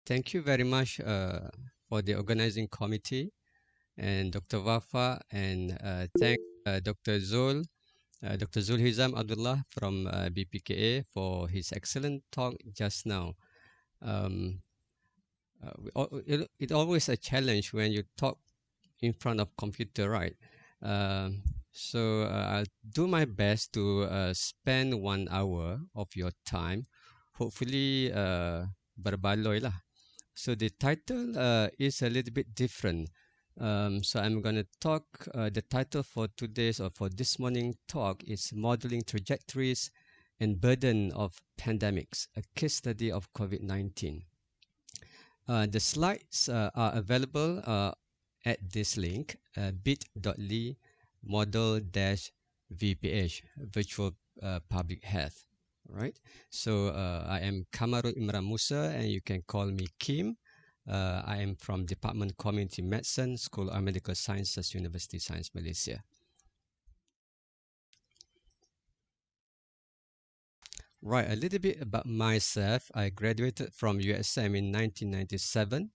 Thank you very much for the organizing committee and Dr. Wafa, and thank Dr. Zul Hizam Abdullah from BPKA for his excellent talk just now. Um, it always a challenge when you talk in front of computer, right? I'll do my best to spend 1 hour of your time, hopefully berbaloi lah. So the title is a little bit different. So I'm going to talk, the title for today's or for this morning talk is Modeling Trajectories and Burden of Pandemics, a case study of COVID-19. The slides are available at this link, bit.ly model-vph, virtual public health. All right. So I am Kamarul Imran Musa, and you can call me Kim. I am from Department Community Medicine, School of Medical Sciences, University Science Malaysia. Right, a little bit about myself. I graduated from USM in 1997,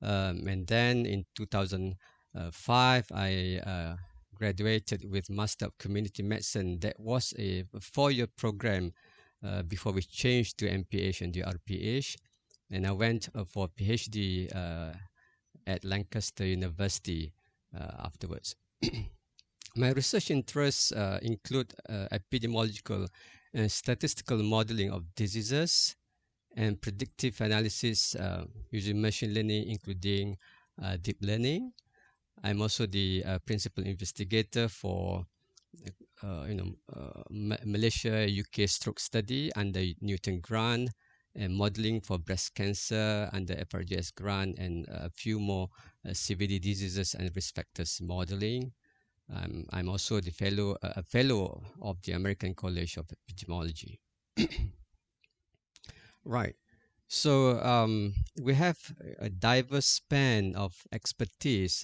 and then in 2005, I graduated with Master of Community Medicine. That was a 4-year program before we changed to MPH and the RPH. And I went for PhD at Lancaster University afterwards. My research interests include epidemiological and statistical modeling of diseases and predictive analysis using machine learning, including deep learning. I'm also the principal investigator for Malaysia UK stroke study under Newton grant, and modeling for breast cancer under FRGS grant, and a few more CVD diseases and risk factors modeling. I'm also the a fellow of the American College of Epidemiology. Right. So we have a diverse span of expertise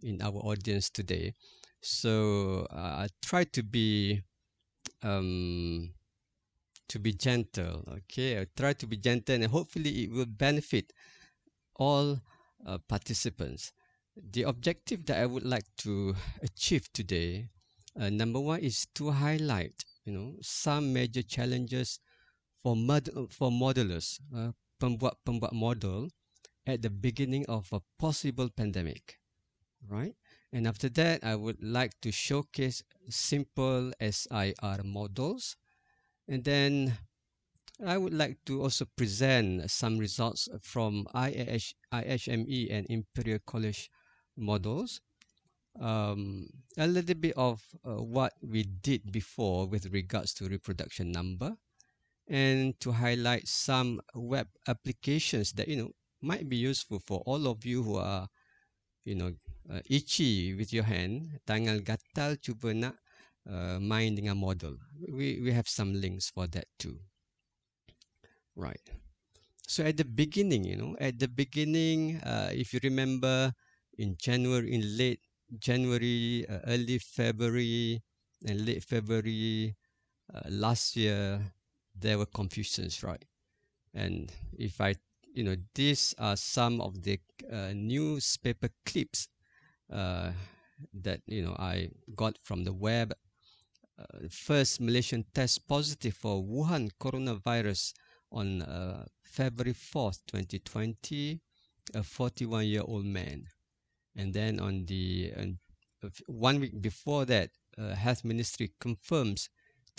in our audience today. So I try um, to be gentle. Okay, I try to be gentle, and hopefully it will benefit all participants. The objective that I would like to achieve today, number one, is to highlight, some major challenges for modelers, pembuat model at the beginning of a possible pandemic, right? And after that, I would like to showcase simple SIR models, and then I would like to also present some results from IHME and Imperial College models, a little bit of what we did before with regards to reproduction number, and to highlight some web applications that might be useful for all of you who are itchy with your hand, tangan gatal cuba nak main dengan model. We have some links for that too. Right. So at the beginning, if you remember, in late January, early February, and late February last year, there were confusions, right? And if these are some of the newspaper clips that I got from the web. First Malaysian test positive for Wuhan coronavirus on February 4th, 2020, a 41-year-old man. And then on the 1 week before that, Health Ministry confirms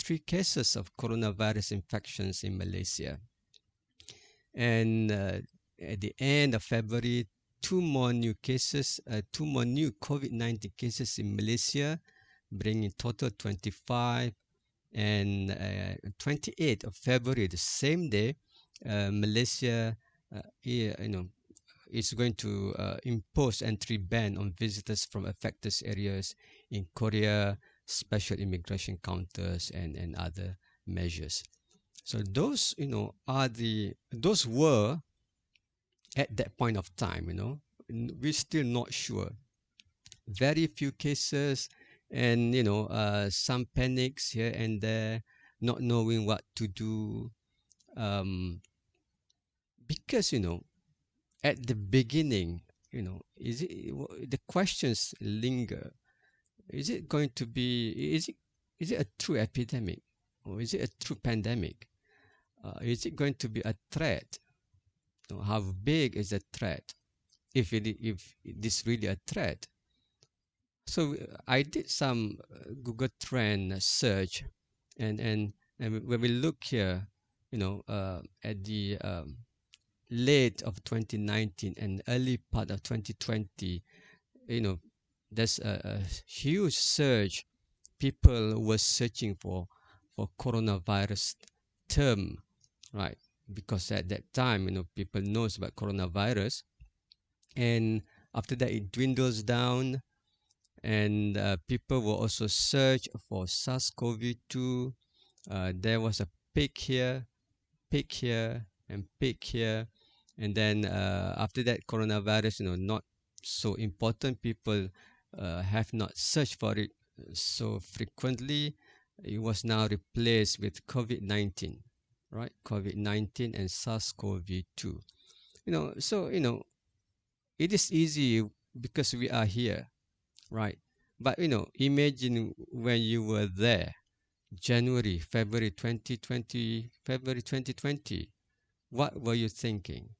3 cases of coronavirus infections in Malaysia. And at the end of February, 2 more new COVID-19 cases in Malaysia, bringing total 25. And 28th of February, the same day, Malaysia, is going to impose entry ban on visitors from affected areas in Korea, special immigration counters, and other measures. So those, those were at that point of time, we're still not sure. Very few cases, and some panics here and there, not knowing what to do, because at the beginning, the questions linger. Is it going to be? Is it a true epidemic, or is it a true pandemic? Is it going to be a threat? How big is the threat? If it is really a threat. So I did some Google Trend search, and when we look here, at the late of 2019 and early part of 2020, you know, there's a huge surge. People were searching for coronavirus term, right? Because at that time, people knows about coronavirus, and after that it dwindles down, and people will also search for SARS-CoV-2. There was a peak here, and peak here, and then after that, coronavirus, not so important. People have not searched for it so frequently. It was now replaced with COVID-19, right? COVID-19 and SARS-CoV-2. So it is easy because we are here, right? But imagine when you were there, February 2020, February 2020. What were you thinking?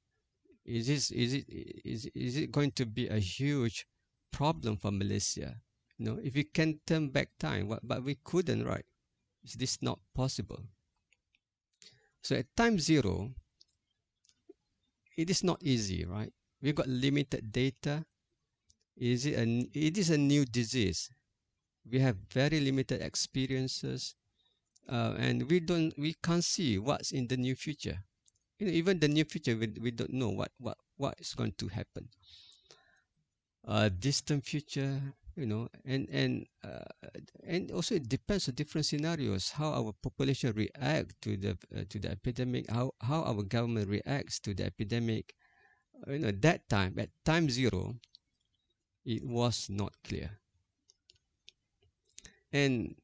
Is it going to be a huge problem for Malaysia? If you can turn back time, but we couldn't, right? Is this not possible? So at time zero, it is not easy, right? We've got limited data. It is a new disease. We have very limited experiences, and we can't see what's in the near future. Even the near future, we don't know what is going to happen. Distant future, and also it depends on different scenarios, how our population react to the epidemic, how our government reacts to the epidemic. That time at time zero, it was not clear, and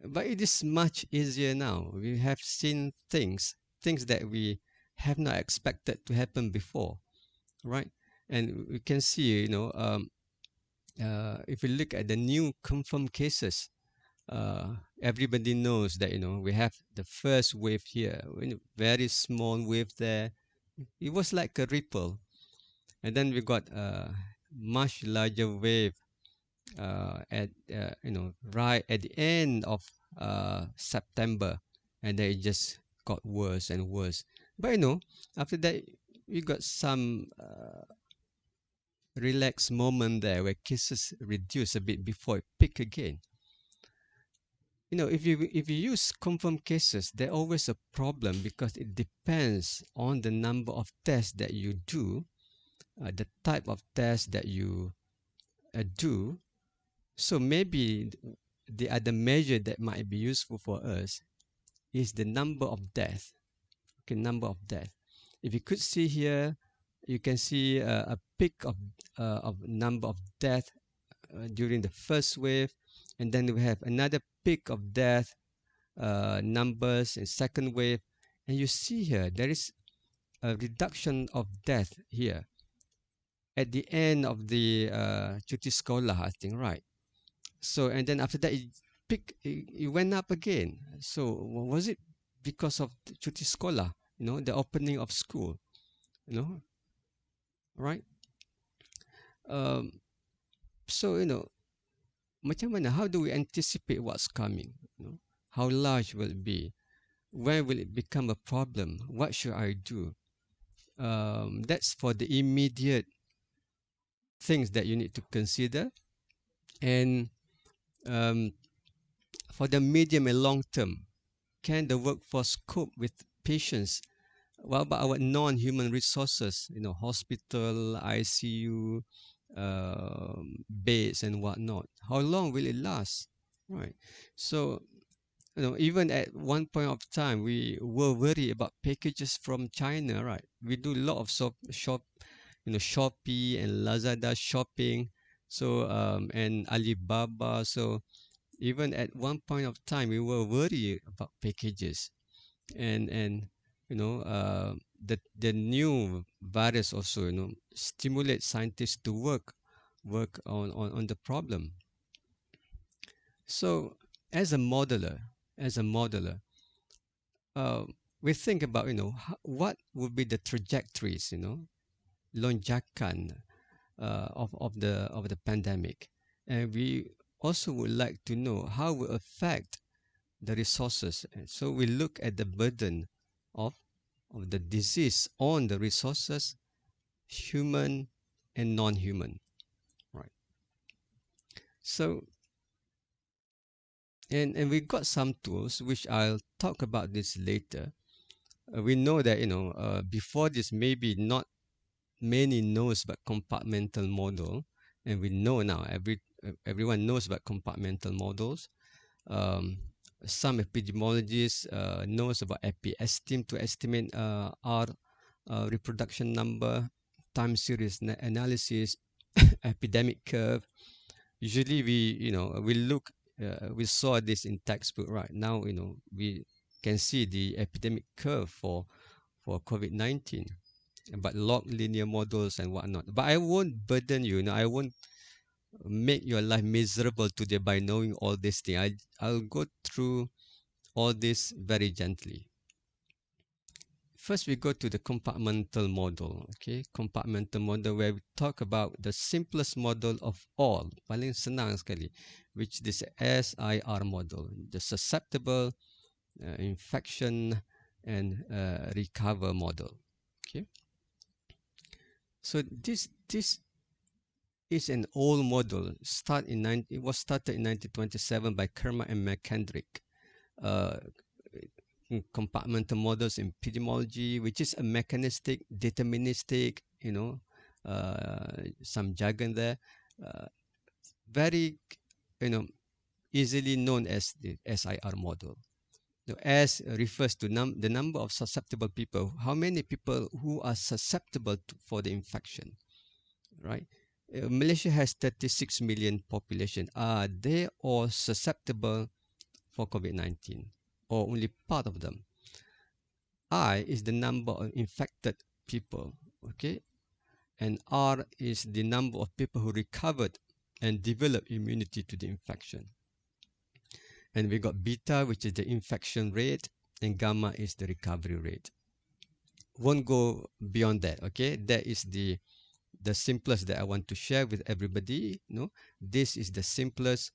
but it is much easier now. We have seen things that we have not expected to happen before, right? And we can see, if we look at the new confirmed cases, everybody knows that we have the first wave here, very small wave there. It was like a ripple, and then we got a much larger wave at right at the end of September, and then it just got worse and worse. But after that, we got some relaxed moment there where cases reduce a bit before it peak again. If you use confirmed cases, there's always a problem because it depends on the number of tests that you do, the type of test that you do. So maybe the other measure that might be useful for us is the number of death. Okay, number of death. If you could see here, you can see a peak of number of death during the first wave, and then we have another peak of death numbers in second wave, and you see here there is a reduction of death here at the end of the cuti sekolah, I think, right? So and then after that it went up again. So was it because of the cuti sekolah, the opening of school, right? um, so macam mana, how do we anticipate what's coming? How large will it be? Where will it become a problem? What should I do? That's for the immediate things that you need to consider. And um, for the medium and long term, can the workforce cope with patients? What about our non-human resources? Hospital, ICU, beds, and whatnot. How long will it last? Right. So even at one point of time, we were worried about packages from China, right? We do a lot of Shopee and Lazada shopping, so and Alibaba. So even at one point of time, we were worried about packages, and the new virus also, stimulate scientists to work on the problem. So as a modeler, uh, we think about, what would be the trajectories, lonjakan of the pandemic, and we also would like to know how it will affect the resources. And so we look at the burden of of the disease on the resources, human and non-human, right? So and we got some tools which I'll talk about this later. We know that before this, maybe not many knows about compartmental model, and we know now everyone knows about compartmental models. um, some epidemiologists knows about SIS Team to estimate our reproduction number, time series analysis, epidemic curve. Usually we saw this in textbook. Right now, we can see the epidemic curve for COVID-19, but log linear models and whatnot. But I won't burden you, I won't make your life miserable today by knowing all these things. I'll go through all this very gently. First, we go to the compartmental model. Okay, compartmental model, where we talk about the simplest model of all, paling senang sekali, which this SIR model, the susceptible, infection, and recover model. Okay, so this is an old model. It was started in 1927 by Kerma and McKendrick. Uh, Compartmental models in epidemiology, which is a mechanistic, deterministic, some jargon there, uh, very, you know, easily known as the SIR model. S refers to the number of susceptible people, how many people who are susceptible for the infection, right? Malaysia has 36 million population. Are they all susceptible for COVID-19, or only part of them? I is the number of infected people, okay? And R is the number of people who recovered and developed immunity to the infection. And we got beta, which is the infection rate, and gamma is the recovery rate. Won't go beyond that, okay? That is the simplest that I want to share with everybody. This is the simplest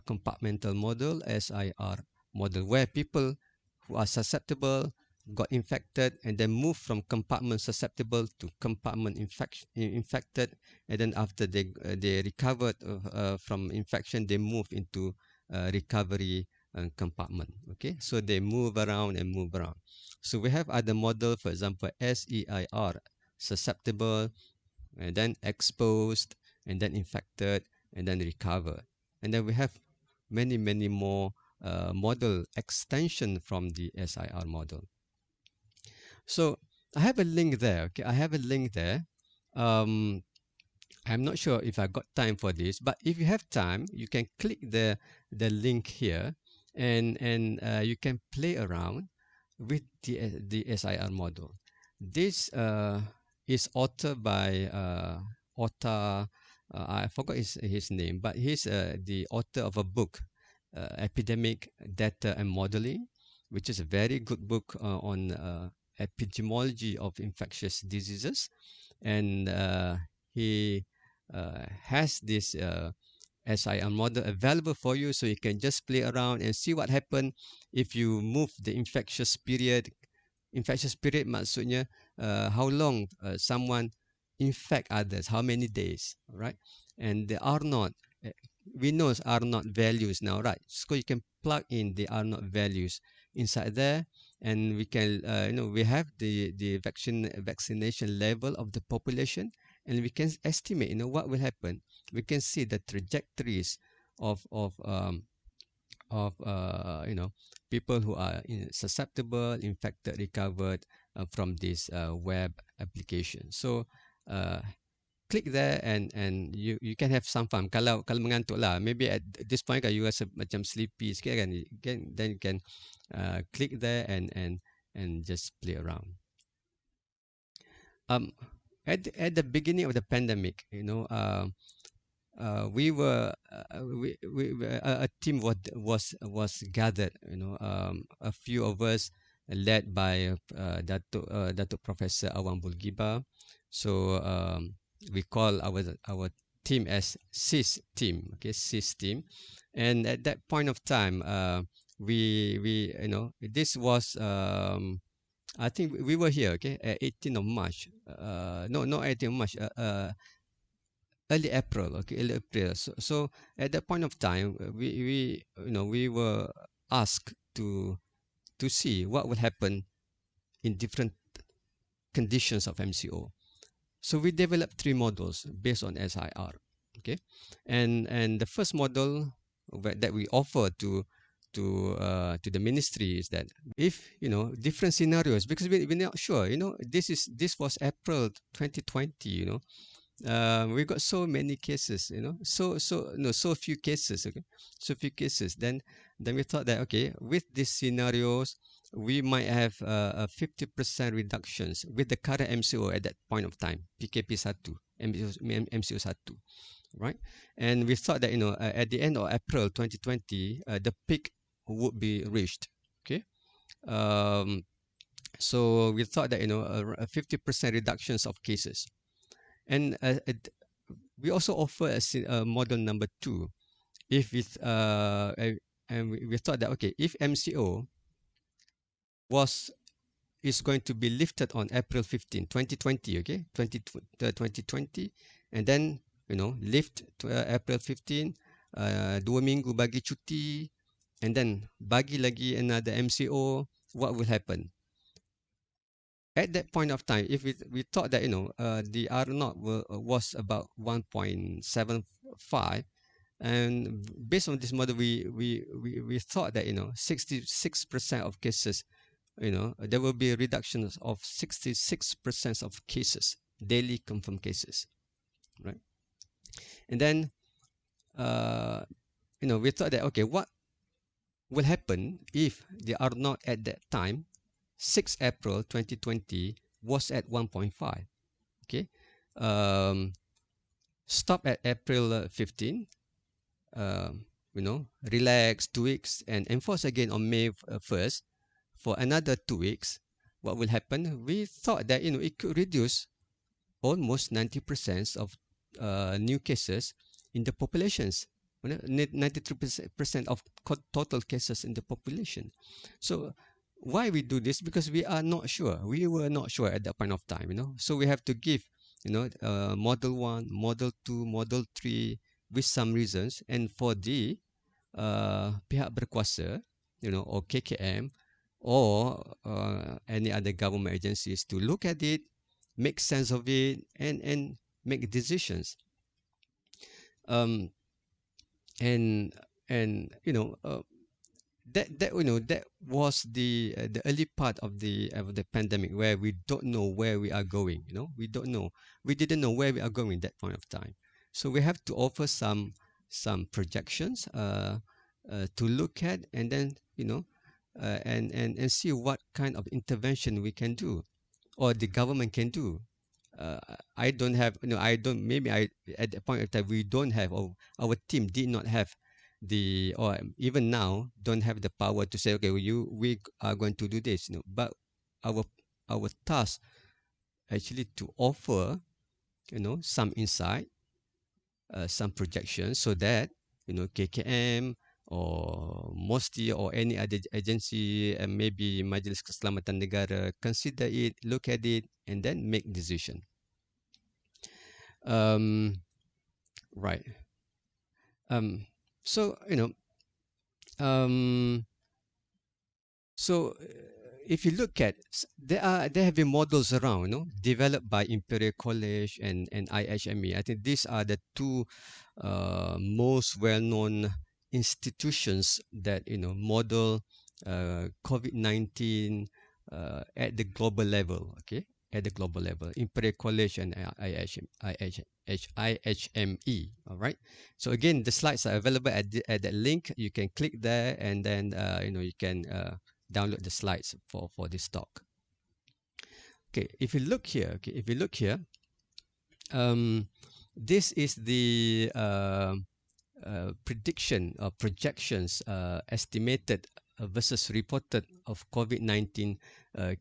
compartmental model, SIR model, where people who are susceptible got infected and then move from compartment susceptible to compartment infected, and then after they recovered from infection, they move into recovery compartment. Okay, so they move around and move around. So we have other model, for example, SEIR, susceptible, and then exposed, and then infected, and then recover. And then we have many more model extension from the SIR model. So I have a link there. Okay, I have a link there. Um, I'm not sure if I got time for this, but if you have time, you can click the link here, and you can play around with the SIR model. This is authored by author. I forgot his name, but he's the author of a book, Epidemic Data and Modeling, which is a very good book on epidemiology of infectious diseases. And he has this SIR model available for you, so you can just play around and see what happens if you move the infectious period. Infectious period maksudnya how long someone infect others, how many days, right? And the R naught, we know R naught values now, right? So you can plug in the R naught values inside there, and we can, we have the vaccination level of the population, and we can estimate, what will happen. We can see the trajectories of people who are susceptible, infected, recovered from this web application. So uh, click there, and you can have some fun. Kalau mengantuk lah, maybe at this point kan you rasa macam sleepy sikit kan, then you can click there and just play around. um, at the beginning of the pandemic, we were a team was gathered. A few of us led by Datuk Professor Awang Bulgiba. So we call our team as SIS Team. Okay, SIS Team, and at that point of time, we this was. I think we were here, okay, at 18th of March. No, not 18th of March. Early April, okay, early April. So at that point of time, we were asked to see what will happen in different conditions of MCO. So we developed three models based on SIR, okay, and the first model that we offer to the ministry is that if different scenarios, because we're not sure, this was April 2020, we got so many cases, so few cases, okay, so few cases. Then we thought that, okay, with these scenarios, we might have a 50% reductions with the current MCO at that point of time, PKP 1, MCO 1, right? And we thought that, at the end of April 2020, the peak would be reached, okay. Um, so we thought that, a 50% reductions of cases. And we also offer a model number two. If it's and we thought that, okay, if MCO was is going to be lifted on April 15, 2020, okay, 2020, and then lift to April 15, 2 minggu bagi cuti, and then bagi lagi another MCO, what will happen? At that point of time, if we thought that the R naught was about 1.75, and based on this model, we thought that 66% of cases, there will be reductions of 66% of cases, daily confirmed cases, right? And then we thought that, okay, what will happen if the R naught at that time, 6 April 2020, was at 1.5, okay. um, Stop at April 15, relax 2 weeks and enforce again on May 1st for another 2 weeks. What will happen? We thought that it could reduce almost 90% of new cases in the populations, 93% of total cases in the population. So why we do this? Because we are not sure. We were not sure at that point of time. So we have to give model 1, model 2, model 3 with some reasons, and for the pihak berkuasa, or KKM, or any other government agencies to look at it, make sense of it, and make decisions. Um, and that was the early part of the pandemic, where we don't know where we are going. We didn't know where we are going at that point of time. So we have to offer some projections to look at, and then and see what kind of intervention we can do, or the government can do. I don't have, I don't, maybe I, at the point of time, we don't have, or our team did not have or even now don't have the power to say, okay, we are going to do this, but our task actually to offer, some insight, some projections, so that KKM or MOSTI or any other agency, and maybe Majlis Keselamatan Negara, consider it, look at it, and then make decision. Right. So um, so if you look at, there have been models around, developed by Imperial College and IHME. I think these are the two most well-known institutions that model COVID-19 at the global level. Okay, at the global level, Imperial College and IHME. All right. So again, the slides are available at that link. You can click there, and then you can download the slides for this talk. Okay, if you look here, um, this is the prediction or projections estimated versus reported of COVID-19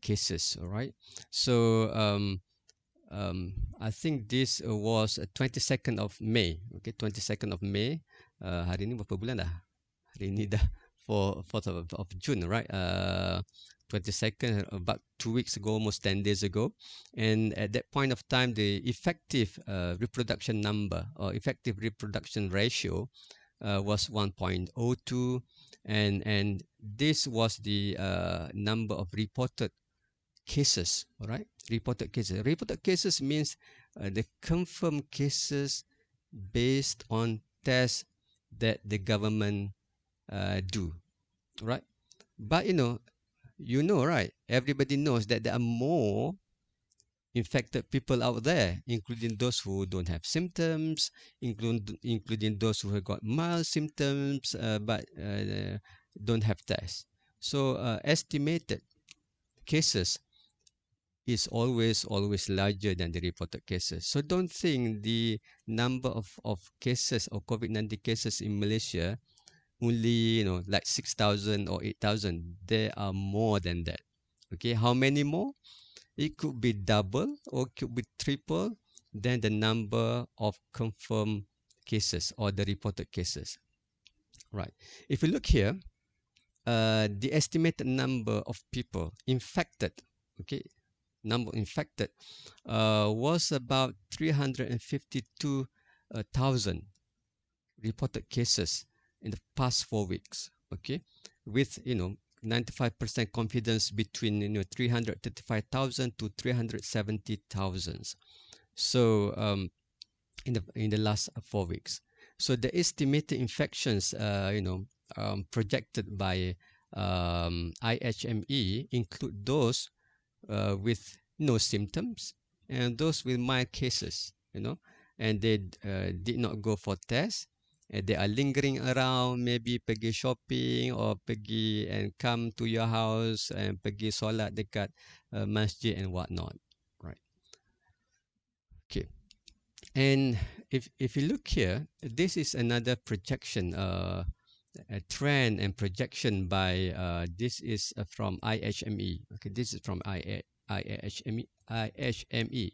cases. All right. So I think this was 22nd of May. Okay, 22nd of May. Hari ini berapa bulan dah? Hari ini dah for 4th of June, right? 22nd, about 2 weeks ago, almost 10 days ago. And at that point of time, the effective reproduction number or effective reproduction ratio was 1.02, and this was the number of reported cases. All right, reported cases means the confirmed cases based on tests that the government do, right? But right, everybody knows that there are more infected people out there, including those who don't have symptoms, including those who have got mild symptoms but don't have tests. So estimated cases is always larger than the reported cases. So don't think the number of cases or COVID-19 cases in Malaysia only like 6,000 or 8,000. There are more than that. Okay, how many more? It could be double or it could be triple than the number of confirmed cases or the reported cases. Right. If you look here, the estimated number of people infected, okay, number infected was about 352,000 reported cases in the past 4 weeks. Okay, with 95% confidence between 335,000 to 370,000. So in the last 4 weeks. So the estimated infections, projected by IHME include those with no symptoms and those with mild cases, and they did not go for tests. They are lingering around, maybe pergi shopping or pergi and come to your house and pergi solat dekat masjid and whatnot, right? Okay, and if you look here, this is another projection, a trend and projection by this is from IHME. Okay, this is from IHME,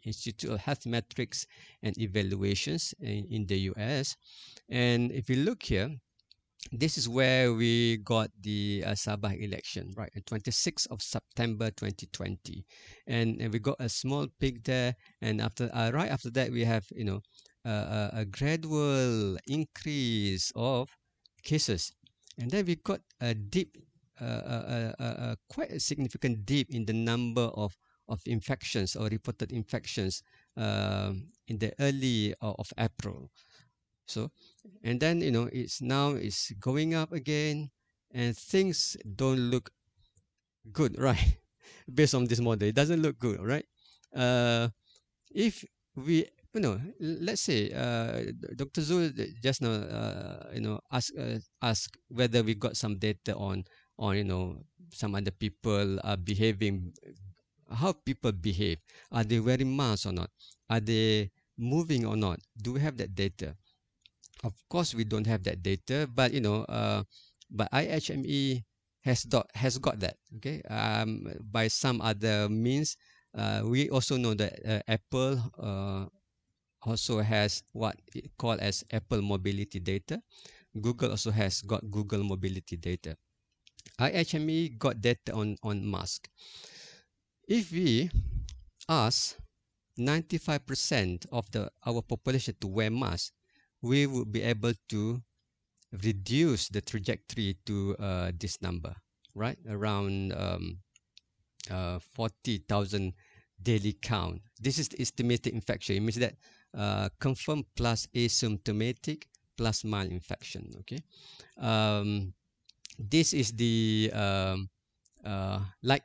Institute of Health Metrics and Evaluations in the US. And if you look here, this is where we got the Sabah election, right? 26th of September 2020, and we got a small peak there. And after right after that, we have a gradual increase of cases, and then we got a dip, quite a significant dip in the number of infections or reported infections in the early of April. So, and then it's going up again, and things don't look good, right? Based on this model, it doesn't look good, right? If we, let's say Dr. Zul just now, ask whether we got some data on some other people are behaving, how people behave, are they wearing masks or not, are they moving or not, do we have that data? Of course, we don't have that data, but but IHME has got that. Okay, by some other means, we also know that Apple also has what it called as Apple mobility data. Google also has got Google mobility data. IHME got data on mask. If we ask 95% of our population to wear masks, we would be able to reduce the trajectory to this number, right? Around 40,000 daily count. This is the estimated infection. It means that confirmed plus asymptomatic plus mild infection. Okay, this is the like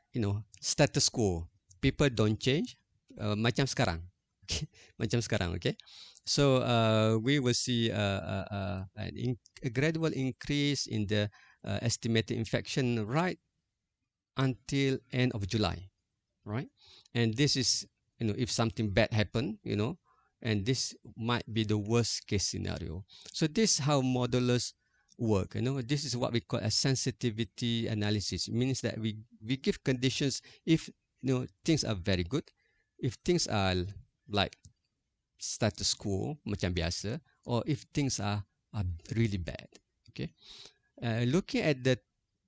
status quo. People don't change. Macam sekarang, macam sekarang. Okay, so we will see a gradual increase in the estimated infection right until end of July, right? And this is, if something bad happen, and this might be the worst case scenario. So this how modelers work. This is what we call a sensitivity analysis. It means that we give conditions if things are very good, if things are like status quo macam biasa, or if things are really bad. Okay. Looking at the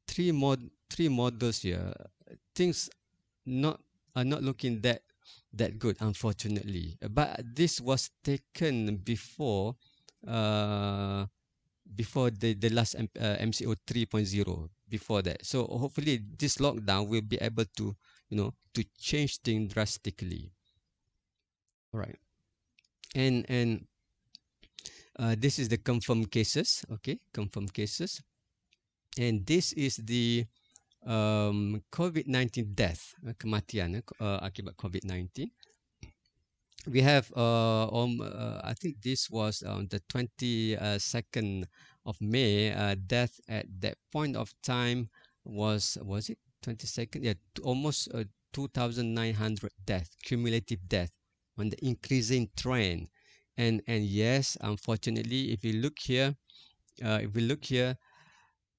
three models here, things not are not looking that good, unfortunately. But this was taken uh, before the last MCO 3.0, before that. So hopefully this lockdown will be able to to change things drastically. All right. And this is the confirmed cases. Okay, confirmed cases. And this is the COVID-19 death, kematian akibat COVID-19. We have I think this was on the 22nd of May. Death at that point of time was it 22nd? Yeah, almost 2,900 death, cumulative death on the increasing trend. And yes, unfortunately, if you look here, if we look here,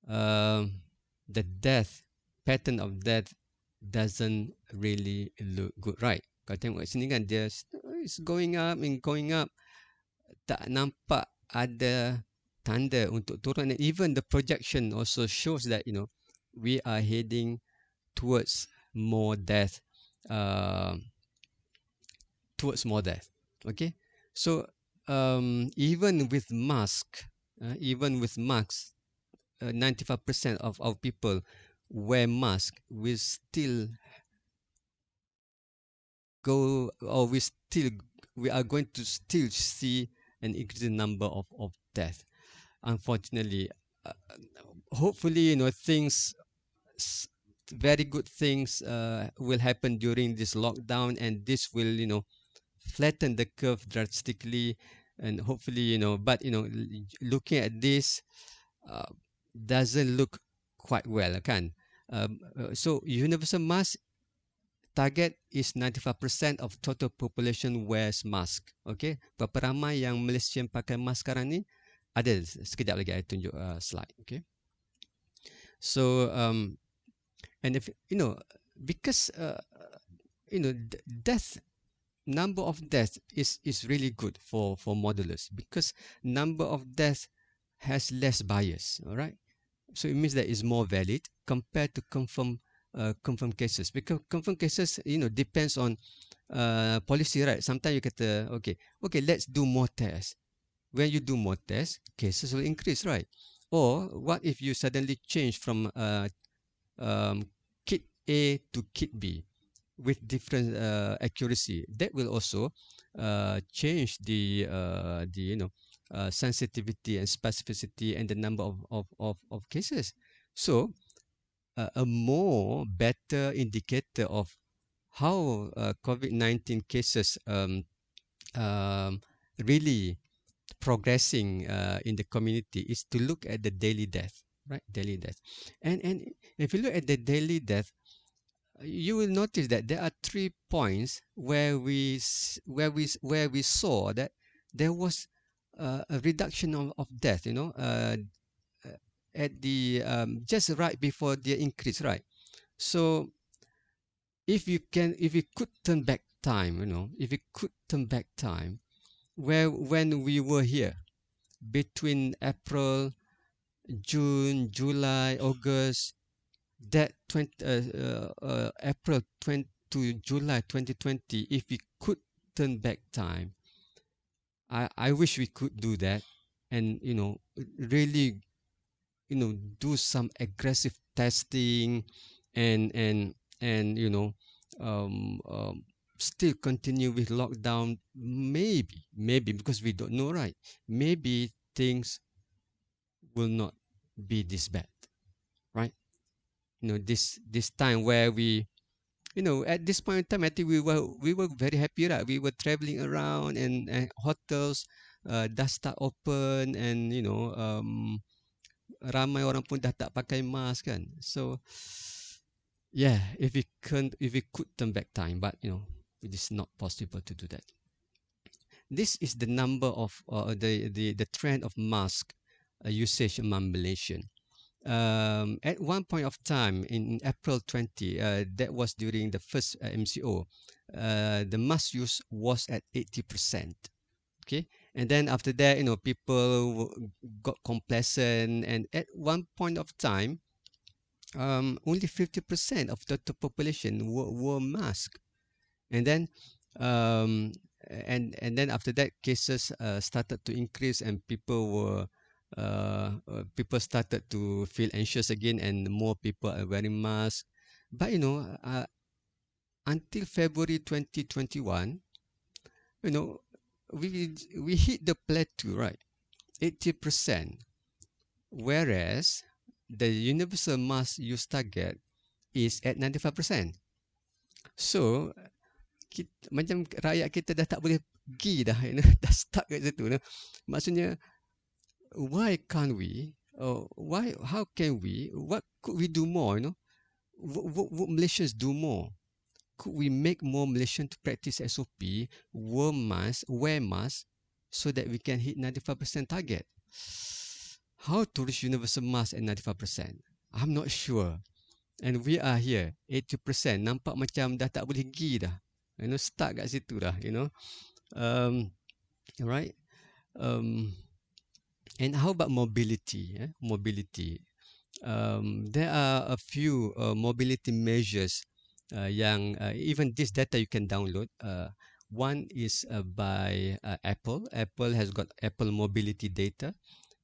um, the death pattern of death doesn't really look good, right? Kau tengok kat sini kan, dia it's going up and going up, tak nampak ada tanda untuk turun. And even the projection also shows that we are heading towards more death, uh, okay. So even with mask, even with masks, 95% of our people wear mask, go or we are going to still see an increasing number of death, unfortunately. uh, Hopefully things, very good things will happen during this lockdown, and this will flatten the curve drastically. And hopefully but looking at this, uh, doesn't look quite well, kan. So universal mask target is 95% of total population wears mask. Okay, berapa ramai yang Malaysian pakai mask sekarang ni? Ada, sekejap lagi saya tunjuk slide. Okay, so and if because death, number of deaths is really good for modelers, because number of deaths has less bias. All right, so it means that it's more valid compared to confirmed cases, because confirmed cases depends on policy, right? Sometimes you kata, okay, let's do more tests. When you do more tests, cases will increase, right? Or what if you suddenly change from kit A to kit B with different accuracy? That will also change the sensitivity and specificity and the number of cases. So a more better indicator of how COVID-19 cases um, really progressing in the community is to look at the daily death, right? Daily death. And if you look at the daily death, you will notice that there are 3 points where we saw that there was a reduction of death, at the just right before the increase, right? So if you could turn back time, if you could turn back time, where when we were here between April, June, July, August, that April 20 to July 2020, if we could turn back time, I wish we could do that, and really do some aggressive testing, and still continue with lockdown. Maybe because we don't know, right? Maybe things will not be this bad, right? This time where we at this point in time, I think we were very happy, right? We were traveling around, and hotels dah start open, and ramai orang pun dah tak pakai mask, kan. So Yeah, if we could turn back time, but it is not possible to do that. This is the number of the trend of mask usage among Malaysian. At one point of time in April 20, that was during the first MCO, the mask use was at 80%. Okay, and then after that, people got complacent, and at one point of time, only 50% of the population wore mask, and then um, and then after that, cases started to increase, and people started to feel anxious again, and more people are wearing masks. But until February 2021, you know, we hit the plateau, right? 80%, whereas the universal mass use target is at 95%. So macam rakyat kita dah tak boleh pergi dah, dah stuck kat situ. Maksudnya, why can't we? How can we? What could we do more? What Malaysians do more? Could we make more Malaysians to practice SOP, wear mask, so that we can hit 95% target? How to reach universal mask at 95%? I'm not sure. And we are here, 80%. Nampak macam dah tak boleh pergi dah. Stuck kat situ dah, Um, right? Um, and how about mobility? Mobility. There are a few mobility measures yang even this data you can download. One is by Apple. Apple has got Apple mobility data,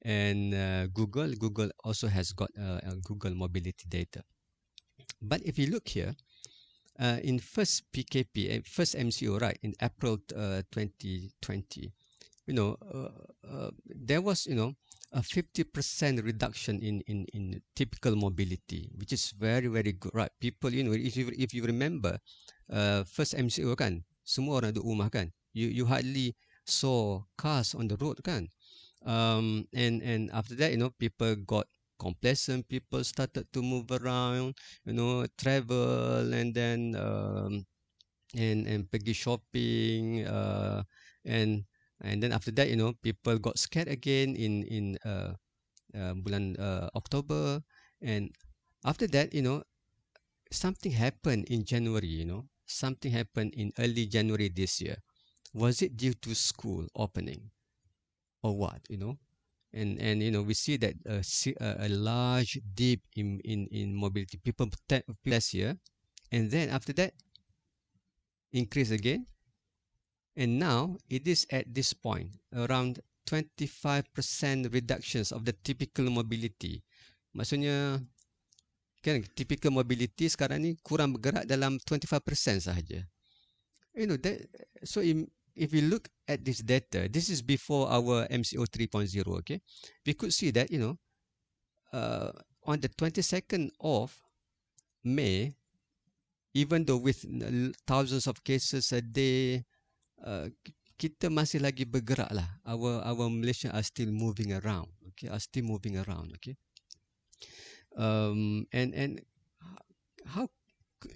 and Google also has got Google mobility data. But if you look here, in first PKP, first MCO, right, in April 2020, there was, a 50% reduction in typical mobility, which is very, very good, right? People, if you remember, first MCO kan, semua orang duduk rumah kan, you hardly saw cars on the road kan. And after that, people got complacent, people started to move around, travel, and then and pergi shopping, and then after that, people got scared again in bulan October, and after that, something happened in January. Something happened in early January this year. Was it due to school opening or what? And we see that a large dip in mobility. People last year, and then after that, increase again, and now it is at this point around 25% reductions of the typical mobility. Maksudnya, kan, typical mobility sekarang ni kurang bergerak dalam 25% sahaja. That, so if you look at this data, this is before our MCO 3.0, okay? We could see that, on the 22nd of May, even though with thousands of cases a day, kita masih lagi bergerak lah. Our Malaysian are still moving around, okay? Okay? And how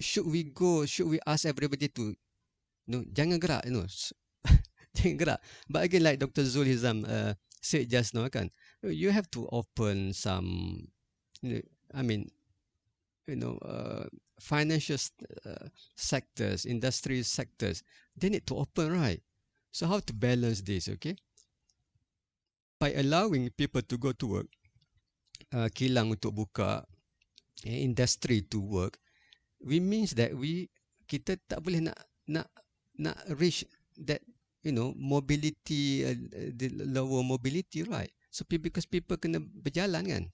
should we go? Should we ask everybody to, jangan gerak, jangan gerak. But again, like Dr. Zulhizam said just now, kan, you have to open some, I mean, financial sectors, industry sectors, they need to open, right? So how to balance this, okay? By allowing people to go to work, kilang untuk buka, industry to work, we means that kita tak boleh nak reach that, mobility, the lower mobility, right? So because people kena berjalan kan.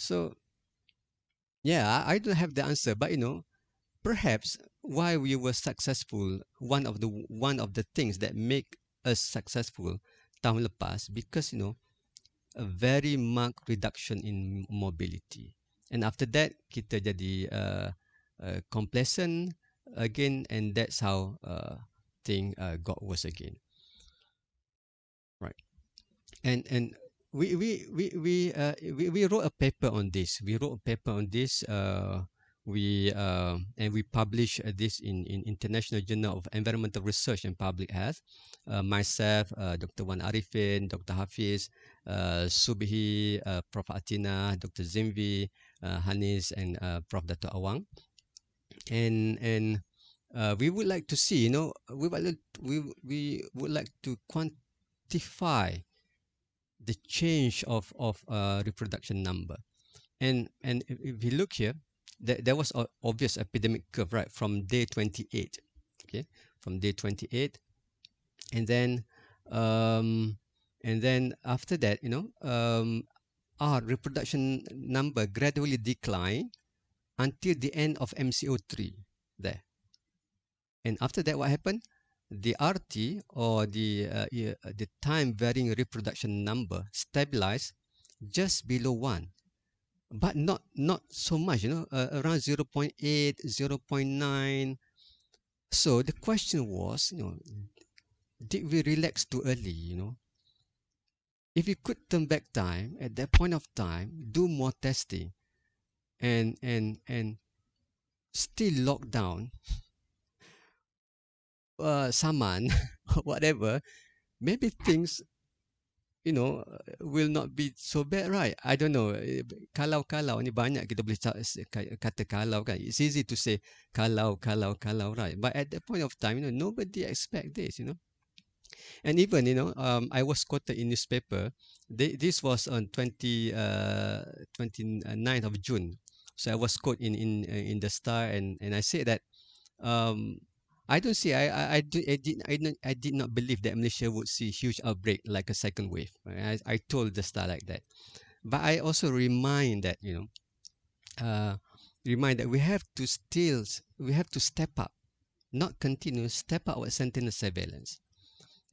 So yeah, I don't have the answer, but perhaps why we were successful, one of the things that make us successful tahun lepas, because a very marked reduction in mobility, and after that kita jadi complacent again, and that's how thing got worse again, right? And we wrote a paper on this. We wrote a paper on this we publish this in International Journal of Environmental Research and Public Health. Myself, Dr. Wan Arifin, Dr. Hafiz, Subhi, Prof. Atina, Dr. Zimvi, Hanis, and Prof. Dr. Awang. And we would like to see, we would like to quantify the change of reproduction number. And if we look here, there was an obvious epidemic curve, right, from day 28. Okay, from day 28, and then um, after that, our reproduction number gradually decline until the end of MCO3 there. And after that, what happened? The RT, or the time varying reproduction number, stabilized just below 1, but not so much, around 0.8, 0.9. So the question was, did we relax too early? If we could turn back time at that point of time, do more testing, and still lock down Saman, whatever, maybe things, will not be so bad, right? I don't know. Kalau ni banyak kita boleh kata kalau, kan. It's easy to say kalau, right? But at that point of time, nobody expect this. And even, I was quoted in newspaper. This was on 29th of June. So I was quoted in the Star, and I said that um, I don't see. I did not believe that Malaysia would see huge outbreak like a second wave. Right? I told the Star like that. But I also remind that we have to step up, not continue, step up our sentinel surveillance.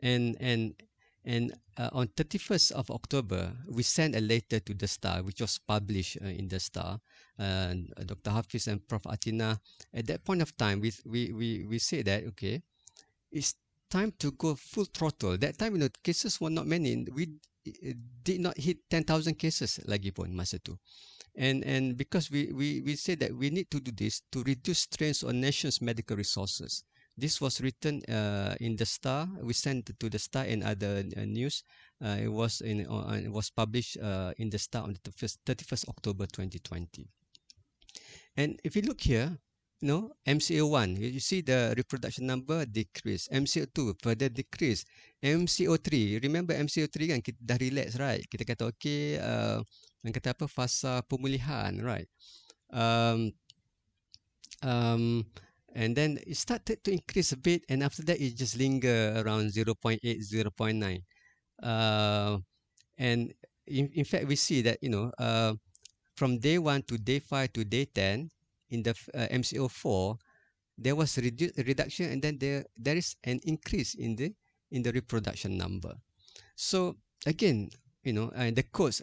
And on 31st of October, we sent a letter to the Star, which was published in the Star. Dr. Hafiz and Prof. Atina, at that point of time, we said that, okay, it's time to go full throttle. That time, cases were not many. We did not hit 10,000 cases lagi pun masa tu. And because we said that we need to do this to reduce strains on nation's medical resources. This was written in the Star. We sent to the Star and other news. It was published in the Star on the 31st October 2020. And if you look here, MCO1, you see the reproduction number decrease. MCO2 further decrease. MCO3, remember MCO3 kan kita dah relax, right? Kita kata okay, yang kata apa, fasa pemulihan, right? And then it started to increase a bit, and after that it just linger around 0.8, 0.9. And in fact, we see that, from day 1 to day 5 to day 10, in the MCO4, there was a reduction, and then there is an increase in the reproduction number. So again, the codes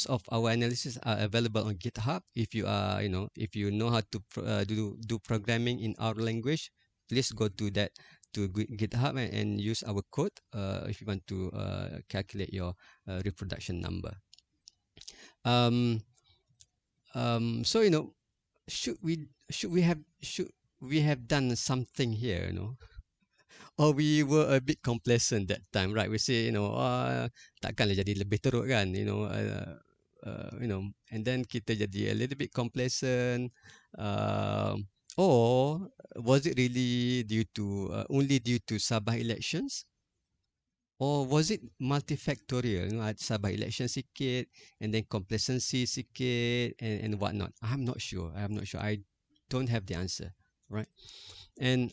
of our analysis are available on GitHub. If you are, if you know how to do programming in our language, please go to GitHub and use our code if you want to calculate your reproduction number. So should we have done something here, or we were a bit complacent that time, right? We say, takkanlah jadi lebih teruk kan, and then kita jadi a little bit complacent, or was it really only due to Sabah elections? Or was it multifactorial? Sabah election sikit, and then complacency sikit, and whatnot. I'm not sure. I don't have the answer, right? And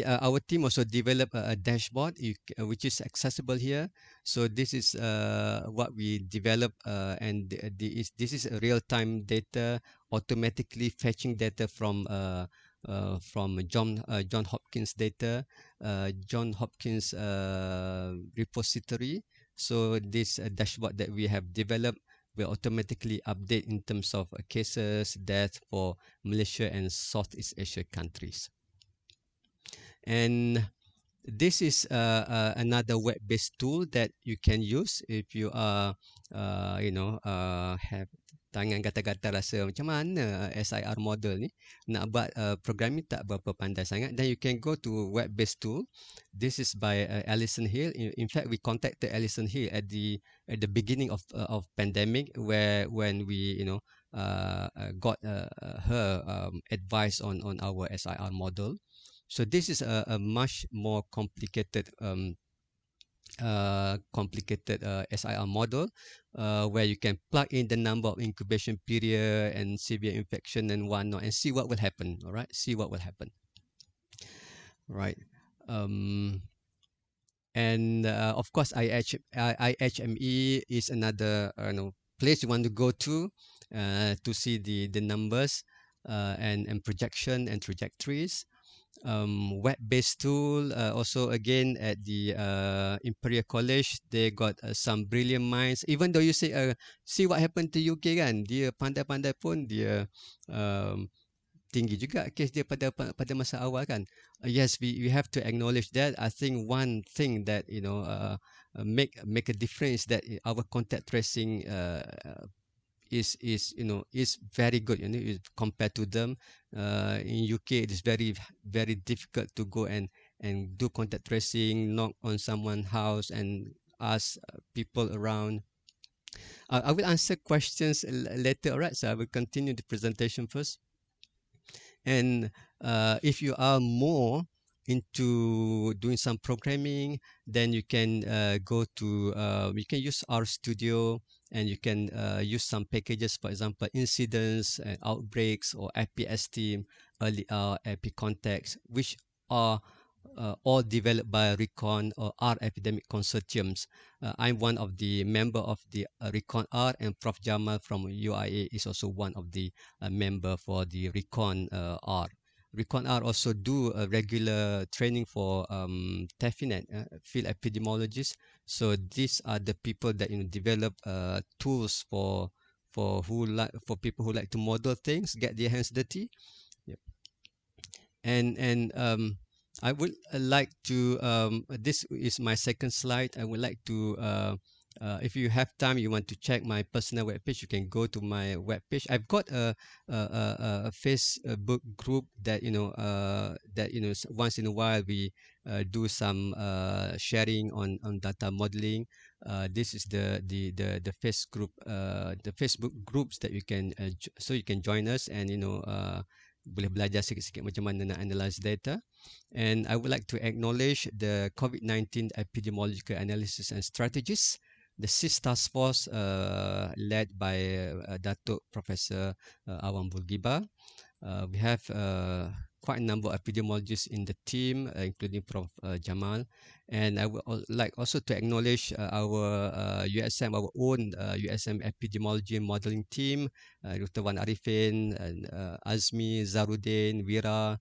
our team also developed a dashboard which is accessible here. So this is what we developed, and this is a real-time data, automatically fetching data from John Hopkins data, John Hopkins repository. So this dashboard that we have developed will automatically update in terms of cases, death for Malaysia and Southeast Asia countries. And this is another web-based tool that you can use if you are, have tangan gatal-gatal rasa macam mana SIR model ni nak buat programming tak berapa pandai sangat. Then you can go to web-based tool. This is by Alison Hill. In fact, we contacted Alison Hill at the beginning of pandemic, where when we got her advice on our SIR model. So this is a much more complicated SIR model, where you can plug in the number of incubation period and severe infection and whatnot, and see what will happen. All right, see what will happen. Right. Um, and of course, IHME is another place you want to go to see the numbers and projection and trajectories. Web-based tool, also again at the Imperial College, they got some brilliant minds. Even though you say see what happened to UK kan, dia pandai-pandai pun dia um, tinggi juga kes dia pada masa awal kan. Yes, we have to acknowledge that. I think one thing that make a difference that our contact tracing is very good, compared to them. In UK, it is very difficult to go and do contact tracing, knock on someone's house and ask people around. I will answer questions later. All right, so I will continue the presentation first. And if you are more into doing some programming, then you can go to you can use R Studio, and you can use some packages, for example, incidents and outbreaks, or IPS team, early epic contacts, which are all developed by Recon or R Epidemic Consortiums. I'm one of the member of the Recon R, and Prof. Jamal from UIA is also one of the member for the Recon R. Recon R also do a regular training for TEFINET, field epidemiologists. So these are the people that develop tools for people who like to model things, get their hands dirty. Yep. And I would like to this is my second slide. I would like to if you have time, you want to check my personal webpage, you can go to my webpage. I've got a Facebook group that once in a while we do some sharing on data modeling. This is the the Facebook groups that you can so you can join us, and boleh belajar sikit-sikit macam mana nak analyze data. And I would like to acknowledge the COVID-19 epidemiological analysis and strategies, the SIS task force led by Datuk Professor Awang Bulgiba. We have quite a number of epidemiologists in the team, including Prof. Jamal. And I would like also to acknowledge our USM, our own USM epidemiology and modeling team, Dr. Wan Arifin, and Azmi, Zarudin, Wira,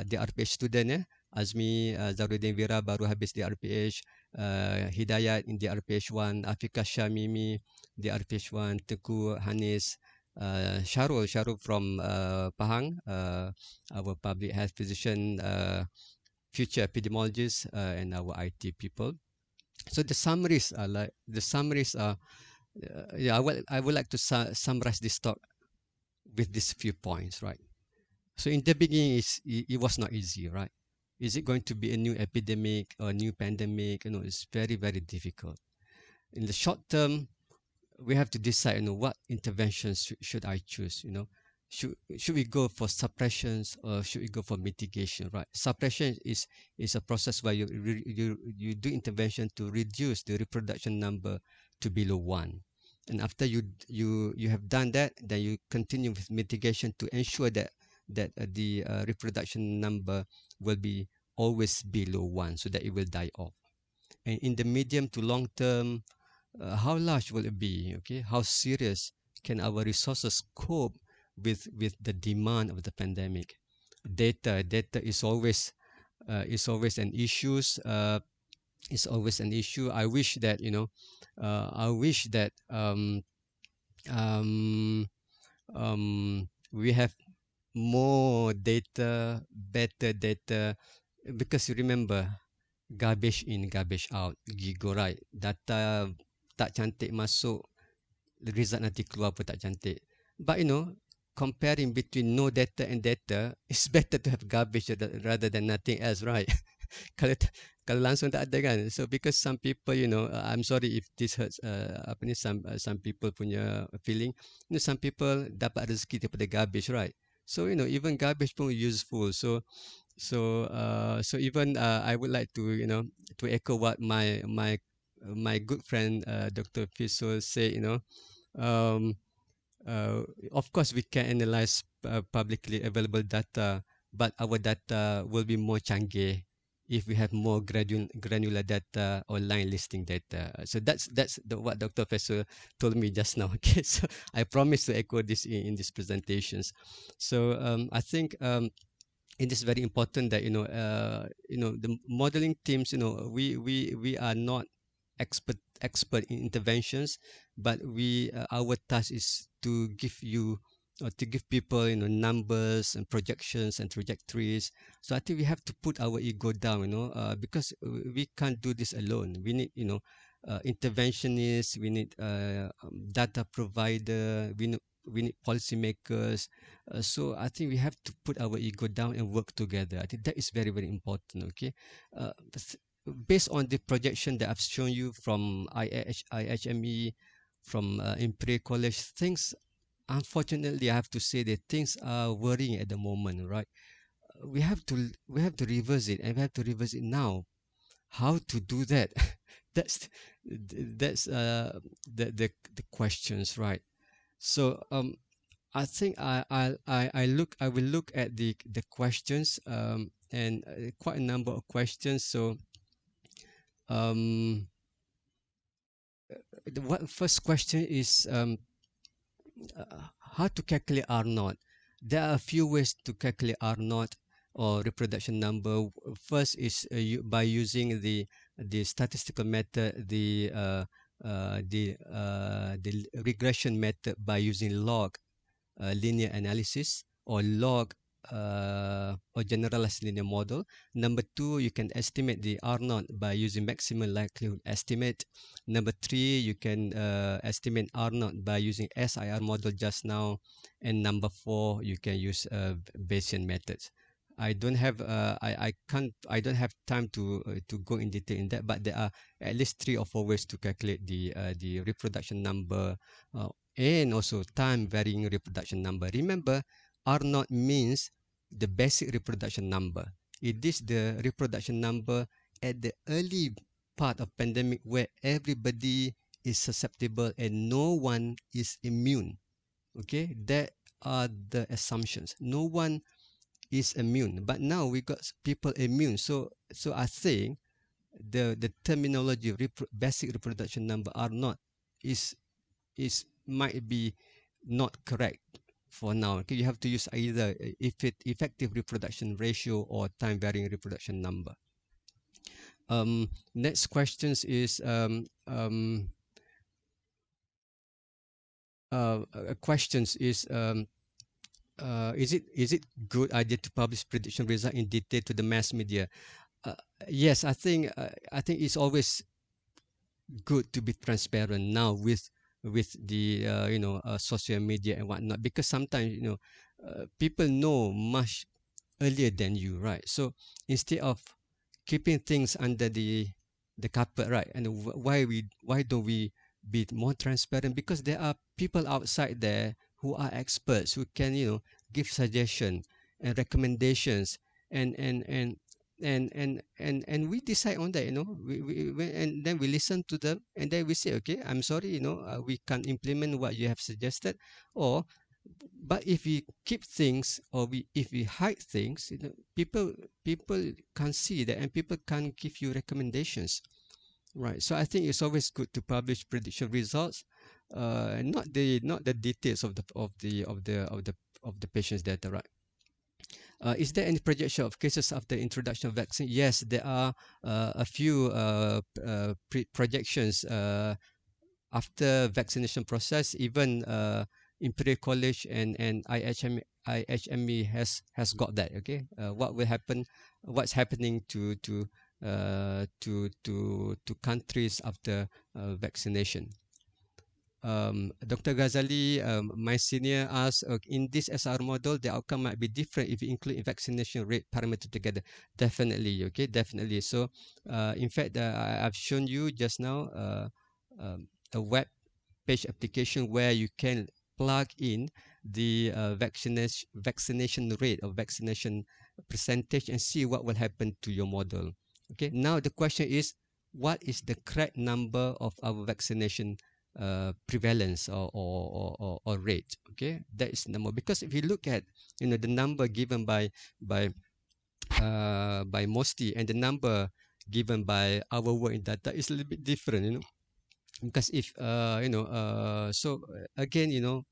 the RPH student. Azmi, Zarudin, Wira baru habis di RPH. Hidayat in the RPH 1, Afika Shamimi, the RPH 1, Teku Hanis, Sharul from Pahang, our public health physician, future epidemiologists, and our IT people. So the summaries are yeah, I would like to summarize this talk with these few points, right? So in the beginning, it was not easy, right? Is it going to be a new epidemic or a new pandemic? It's very difficult. In the short term, we have to decide, what interventions should I choose? Should we go for suppressions, or should we go for mitigation? Right? Suppression is a process where you do intervention to reduce the reproduction number to below 1, and after you have done that, then you continue with mitigation to ensure that the reproduction number will be always below 1, so that it will die off. And in the medium to long term, how large will it be? Okay, how serious can our resources cope with the demand of the pandemic? Data is always an issue. Is always an issue. I wish that we have more data, better data, because you remember, garbage in, garbage out. Gigo, right? Data tak cantik masuk, result nanti keluar pun tak cantik. But comparing between no data and data, it's better to have garbage rather than nothing else, right? kalau kalau langsung tak ada kan. So because some people, I'm sorry if this hurts apa ni, some people punya feeling. Some people dapat rezeki daripada garbage, right? So even garbage pun useful. So even I would like to to echo what my good friend Dr. Fisul said. Um, of course, we can analyze publicly available data, but our data will be more canggih if we have more granular data or line listing data. So that's what Dr. Professor told me just now. Okay, so I promise to echo this in these presentations. So I think it is very important that the modeling teams, we are not expert in interventions, but we our task is to give you or to give people numbers and projections and trajectories. So I think we have to put our ego down, because we can't do this alone. We need interventionists, we need data provider, we need policymakers. So I think we have to put our ego down and work together. I think that is very, very important. Okay, based on the projection that I've shown you from IHME, from Imperial College, things, unfortunately, I have to say that things are worrying at the moment, right? We have to reverse it, and we have to reverse it now. How to do that? that's that's the questions, right? So I think I will look at the questions, and quite a number of questions. So um, what first question is how to calculate R naught. There are a few ways to calculate R naught or reproduction number. First is by using the statistical method, the regression method by using log linear analysis or log or generalized linear model. Number two, you can estimate the R naught by using maximum likelihood estimate. Number three, you can estimate R naught by using SIR model just now. And number four, you can use Bayesian methods. I don't have time to go in detail in that, but there are at least 3 or 4 ways to calculate the reproduction number and also time varying reproduction number. Remember, R naught means the basic reproduction number. It is the reproduction number at the early part of pandemic where everybody is susceptible and no one is immune. Okay, that are the assumptions. No one is immune, but now we got people immune. So I think the terminology of basic reproduction number R naught is might be not correct for now. Okay, you have to use either effective reproduction ratio or time varying reproduction number. Next questions is questions is it good idea to publish prediction result in detail to the mass media? Uh, yes, I think it's always good to be transparent now with the social media and whatnot, because sometimes people know much earlier than you, right? So instead of keeping things under the carpet, right? And why don't we be more transparent? Because there are people outside there who are experts who can give suggestion and recommendations, and and and and we decide on that. And then we listen to them, and then we say, okay, I'm sorry, we can't implement what you have suggested. Or but if we keep things, or if we hide things, people can't see that, and people can't give you recommendations, right? So I think it's always good to publish prediction results, not the details of the patient's data, right? Is there any projection of cases after introduction of vaccine? Yes, there are a few projections after vaccination process. Even Imperial College and IHME has got that. Okay, what will happen? What's happening to countries after vaccination? Dr. Ghazali, my senior, asked, in this SR model, the outcome might be different if you include vaccination rate parameter together. Definitely, okay, definitely. So, in fact, I've shown you just now a web page application where you can plug in the vaccination rate or vaccination percentage and see what will happen to your model. Okay, now the question is, what is the correct number of our vaccination prevalence or rate? Okay, that is number, because if you look at the number given by Mosti and the number given by our work in data is a little bit different, because if again,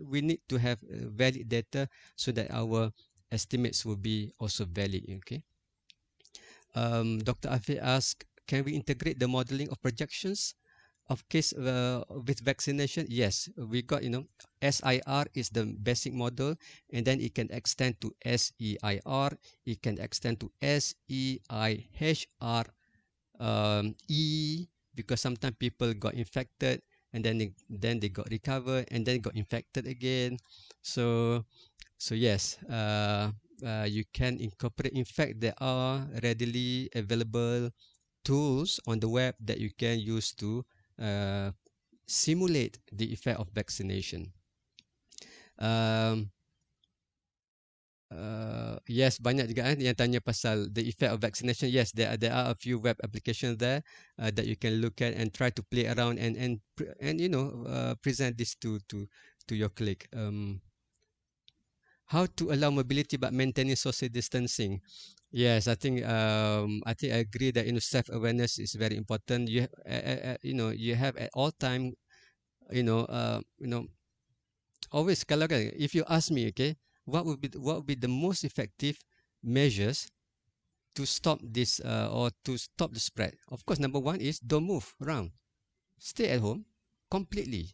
we need to have valid data so that our estimates will be also valid. Okay. Dr. Afi asked, can we integrate the modeling of projections of case with vaccination? Yes, we got, SIR is the basic model, and then it can extend to SEIR, it can extend to SEIHR, because sometimes people got infected and then they got recovered and then got infected again. So yes, you can incorporate. In fact, there are readily available tools on the web that you can use to uh, simulate the effect of vaccination. Um, yes, banyak juga yang tanya pasal the effect of vaccination. Yes, there are a few web applications there that you can look at and try to play around and present this to your colleague. How to allow mobility but maintaining social distancing? Yes, I think I agree that self awareness is very important. You have at all time, you know uh, you know always, kalau kan, if you ask me, okay, what would be the most effective measures to stop this or to stop the spread? Of course, number one is don't move around, stay at home completely.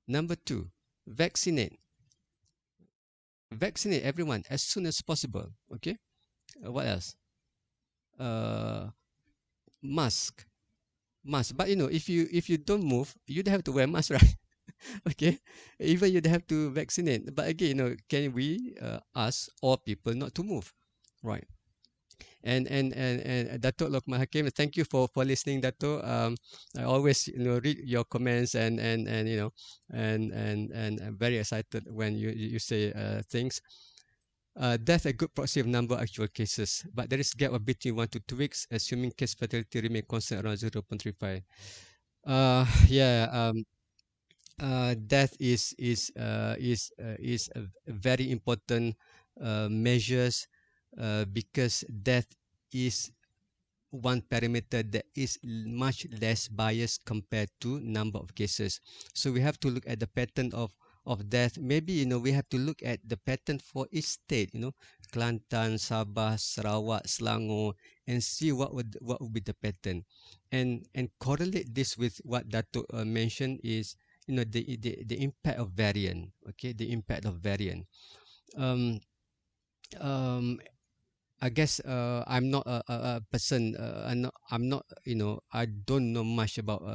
Number two, vaccinate vaccinate everyone as soon as possible. Okay. What else? uh Mask. But if you don't move, you'd have to wear mask, right? Okay. Even you'd have to vaccinate, but again, can we ask all people not to move, right? And Dato Lokman Hakim, thank you for listening, Dato. I always read your comments and I'm very excited when you say things. Death a good proxy of number of actual cases, but there is gap of between 1 to 2 weeks, assuming case fatality remain constant around 0.35. Yeah. Death is a very important measures, because death is one parameter that is much less biased compared to number of cases. So we have to look at the pattern of death. Maybe we have to look at the pattern for each state. Kelantan, Sabah, Sarawak, Selangor, and see what would be the pattern, and correlate this with what Dato mentioned is the impact of variant. Okay, the impact of variant. Um, um, I guess I'm not a person. I'm not. I don't know much about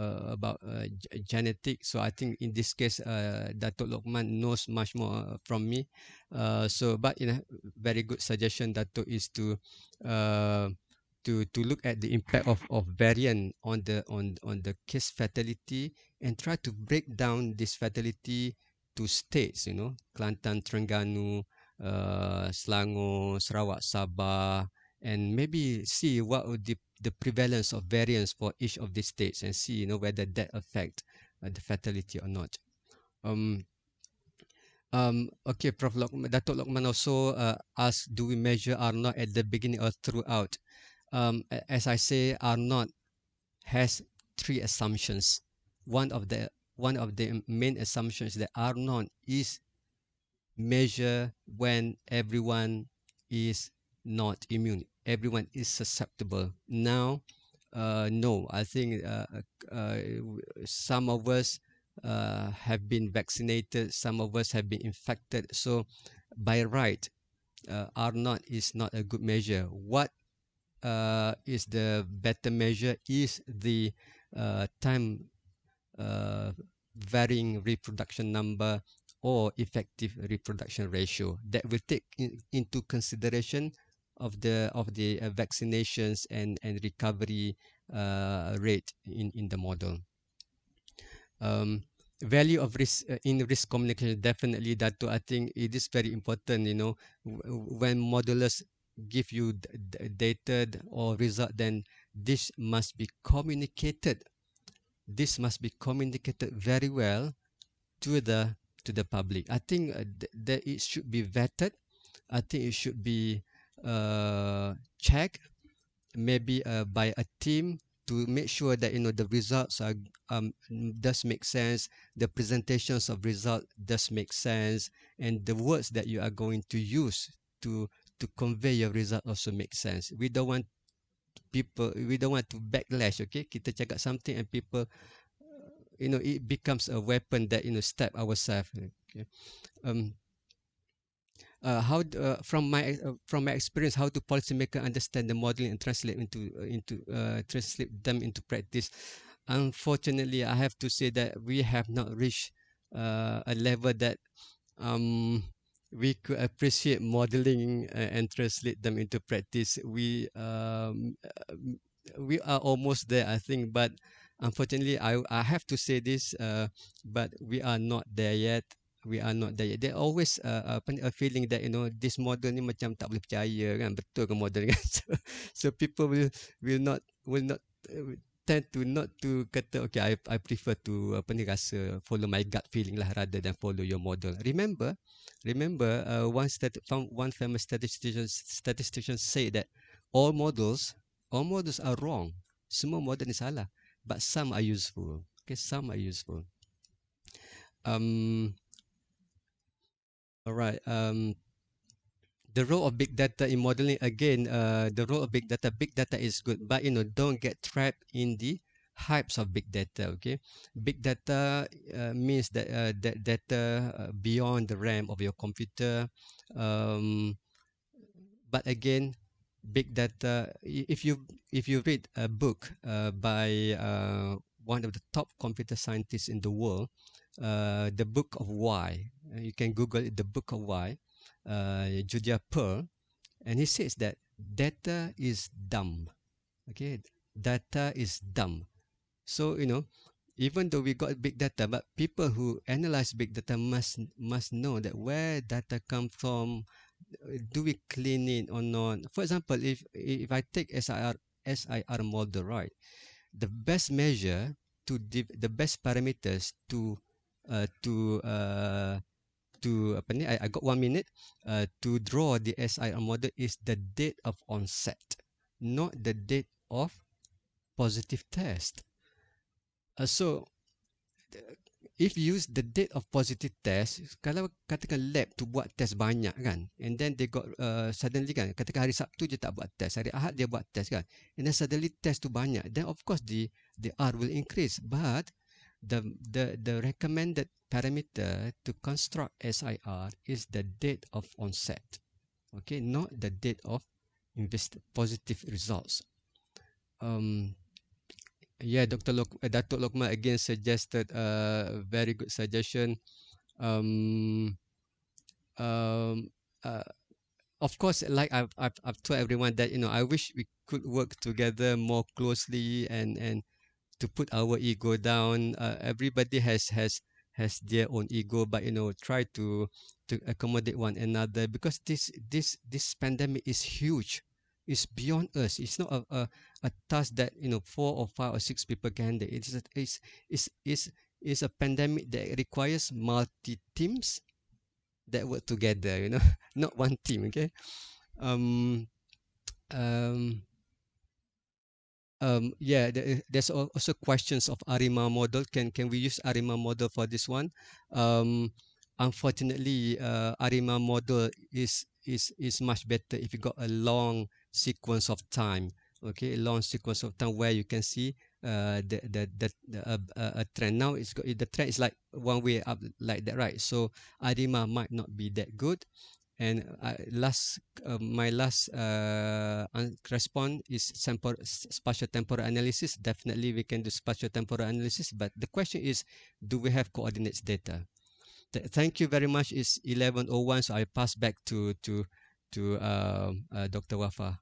genetics. So I think in this case, Datuk Lokman knows much more from me. But very good suggestion, Datuk, is uh, to look at the impact of variant on the case fatality and try to break down this fatality to states. Kelantan, Terengganu, Selangor, Sarawak, Sabah, and maybe see what would the prevalence of variants for each of these states, and see whether that affect the fatality or not. Um, okay, Prof. Datuk Lokman also asked, do we measure R naught at the beginning or throughout? As I say, R naught has three assumptions. One of the main assumptions is that R naught is measure when everyone is not immune, everyone is susceptible. Now, no, I think some of us have been vaccinated, some of us have been infected. So by right, R naught is not a good measure. What is the better measure is the time uh, varying reproduction number or effective reproduction ratio that will take into consideration of the vaccinations and recovery rate in the model. um, Value of risk in risk communication, definitely that too. I think it is very important, you know, when modelers give you data or result, then this must be communicated, this must be communicated very well to the public. I think that it should be vetted. I think it should be checked, maybe by a team, to make sure that, you know, the results are does make sense, the presentations of result does make sense, and the words that you are going to use to convey your result also make sense. We don't want to backlash. Okay, kita cakap something and people, you know, it becomes a weapon that, you know, stab ourselves. Okay. um from my experience, how do policymakers understand the modeling and translate them into practice? Unfortunately, I have to say that we have not reached a level that um, we could appreciate modeling and translate them into practice. We are almost there, I think, but unfortunately, I have to say this, but we are not there yet. We are not there yet. There always a feeling that, you know, this model ni macam tak boleh percaya kan, betul ke model kan? So people will not tend to not to kata, okay, I prefer to apa ni, rasa follow my gut feeling lah rather than follow your model. Remember, one famous statistician say that all models all models are wrong. Semua model ni salah, but some are useful. Okay, some are useful. Um, all right. The role of big data in modeling, again, the role of big data is good, but, you know, don't get trapped in the hypes of big data. Okay, big data means that data beyond the RAM of your computer. um, but again, big data, if you read a book by one of the top computer scientists in the world, the book of why, you can google it, the book of why, Julia Pearl, and he says that data is dumb. Okay, data is dumb. So, you know, even though we got big data, but people who analyze big data must know that where data come from. Do we clean it or not? For example, if I take SIR model, right, the best measure the best parameters to apa ni, I got 1 minute to draw the SIR model is the date of onset, not the date of positive test. So if you use the date of positive test, kalau katakan lab tu buat test banyak kan, and then they got suddenly kan, katakan hari Sabtu je tak buat test, hari Ahad dia buat test kan, and then suddenly test tu banyak, then of course the R will increase, but the recommended parameter to construct SIR is the date of onset. Okay, not the date of positive results. Yeah, Datuk Lokman again suggested a very good suggestion. Um, um, uh, of course, like I've told everyone that, you know, I wish we could work together more closely and to put our ego down. Everybody has their own ego, but, you know, try to accommodate one another, because this pandemic is huge. It's beyond us. It's not a task that, you know, 4 or 5 or 6 people can do. It's a pandemic that requires multi teams that work together. You know, not one team. Okay. Um. Um. Yeah, there's also questions of ARIMA model. Can we use ARIMA model for this one? Um, Unfortunately, ARIMA model is much better if you got a long sequence of time. Okay, a long sequence of time where you can see a trend. Now the trend is like one way up like that, right? So ARIMA might not be that good. And my last response is spatial temporal analysis. Definitely, we can do spatial temporal analysis, but the question is, do we have coordinates data? Thank you very much. It's 11:01, so I pass back to Dr. Wafa.